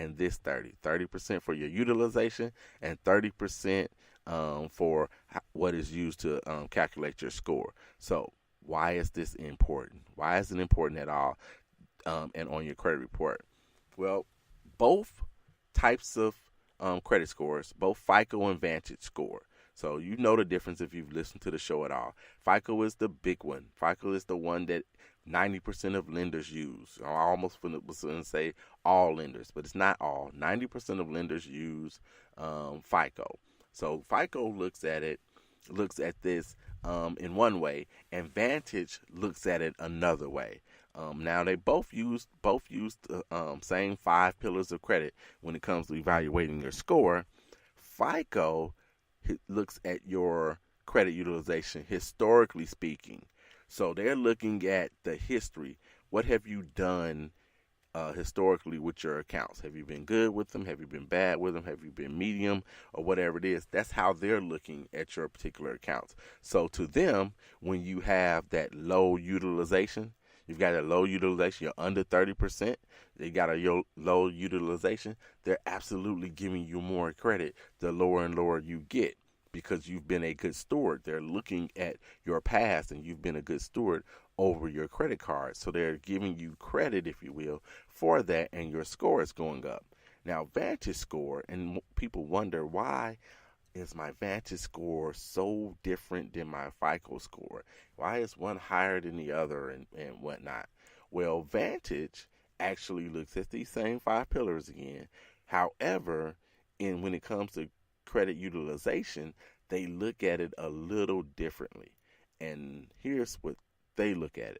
and this 30% for your utilization, and 30% for what is used to calculate your score. So why is this important? Why is it important at all, and on your credit report? Well, both types of credit scores, both FICO and Vantage score. So you know the difference if you've listened to the show at all. FICO is the big one. FICO is the one that 90% of lenders use. I almost was going to say all lenders, but it's not all. 90% of lenders use FICO. So FICO looks at this in one way, and Vantage looks at it another way. Now they both use the same 5 pillars of credit when it comes to evaluating your score. FICO looks at your credit utilization historically speaking. So they're looking at the history. What have you done historically with your accounts? Have you been good with them? Have you been bad with them? Have you been medium or whatever it is? That's how they're looking at your particular accounts. So to them, when you have that low utilization, you've got a low utilization, you're under 30%, they got a low utilization, they're absolutely giving you more credit the lower and lower you get, because you've been a good steward. They're looking at your past and you've been a good steward over your credit card. So they're giving you credit, if you will, for that, and your score is going up. Now, Vantage score, and people wonder, why is my Vantage score so different than my FICO score? Why is one higher than the other and whatnot? Well, Vantage actually looks at these same 5 pillars again. However, when it comes to credit utilization, they look at it a little differently. And here's what they look at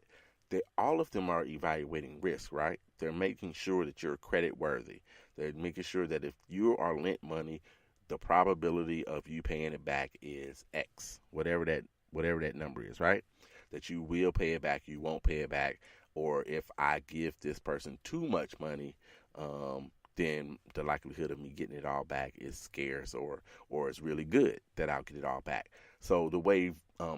it. All of them are evaluating risk, right? They're making sure that you're credit worthy. They're making sure that if you are lent money, the probability of you paying it back is X, whatever that number is, right? That you will pay it back, you won't pay it back, or if I give this person too much money, then the likelihood of me getting it all back is scarce, or it's really good that I'll get it all back. So the way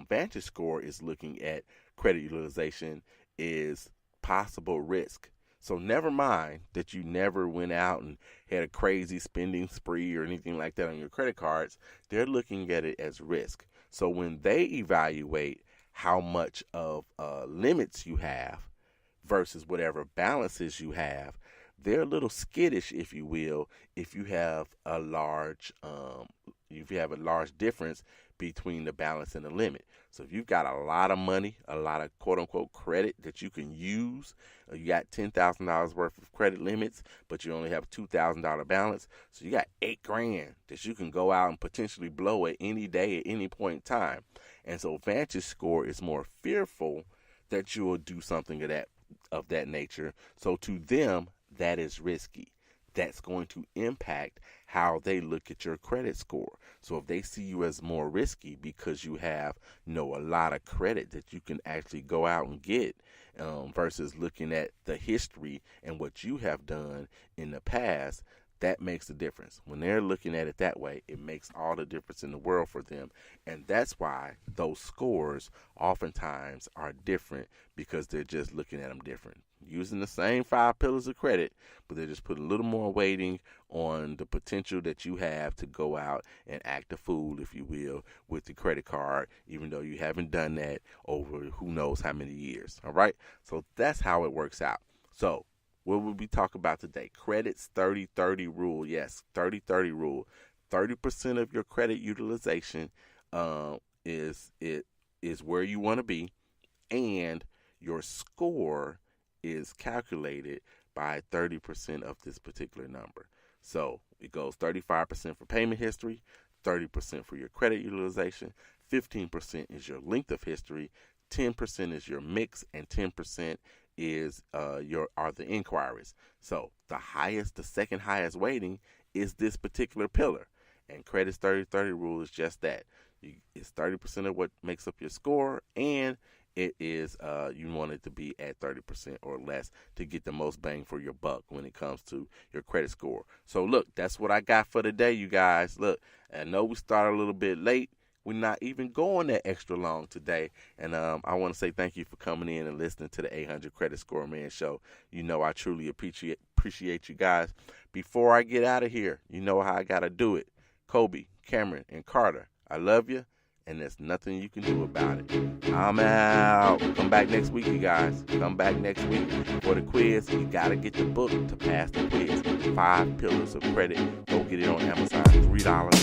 Vantage Score is looking at credit utilization is possible risk. So never mind that you never went out and had a crazy spending spree or anything like that on your credit cards. They're looking at it as risk. So when they evaluate how much of limits you have versus whatever balances you have, they're a little skittish, if you will, if you have a large difference between the balance and the limit. So if you've got a lot of money, a lot of quote unquote credit that you can use, you got $10,000 worth of credit limits, but you only have $2,000 balance. So you got $8,000 that you can go out and potentially blow at any day, at any point in time. And so Vantage Score is more fearful that you will do something of that nature. So to them, that is risky. That's going to impact how they look at your credit score. So if they see you as more risky because you have a lot of credit that you can actually go out and get, versus looking at the history and what you have done in the past, that makes a difference. When they're looking at it that way, it makes all the difference in the world for them. And that's why those scores oftentimes are different, because they're just looking at them different. Using the same 5 pillars of credit, but they're just putting a little more weighting on the potential that you have to go out and act a fool, if you will, with the credit card, even though you haven't done that over who knows how many years. All right? So that's how it works out. So what will we talk about today? Credit's 30-30 rule. Yes, 30-30 rule. 30% of your credit utilization is where you want to be, and your score is calculated by 30% of this particular number. So it goes 35% for payment history, 30% for your credit utilization, 15% is your length of history, 10% is your mix, and 10% is the inquiries. So the second highest weighting is this particular pillar. And credit's 30-30 rule is just that. It's 30% of what makes up your score, and it is you want it to be at 30% or less to get the most bang for your buck when it comes to your credit score. So look, that's what I got for today, you guys. Look, I know we started a little bit late. We're not even going that extra long today. And I want to say thank you for coming in and listening to the 800 Credit Score Man Show. You know I truly appreciate appreciate you guys. Before I get out of here, you know how I got to do it. Kobe, Cameron, and Carter, I love you, and there's nothing you can do about it. I'm out. Come back next week, you guys. Come back next week for the quiz. You got to get the book to pass the quiz. 5 Pillars of Credit. Go get it on Amazon. $3.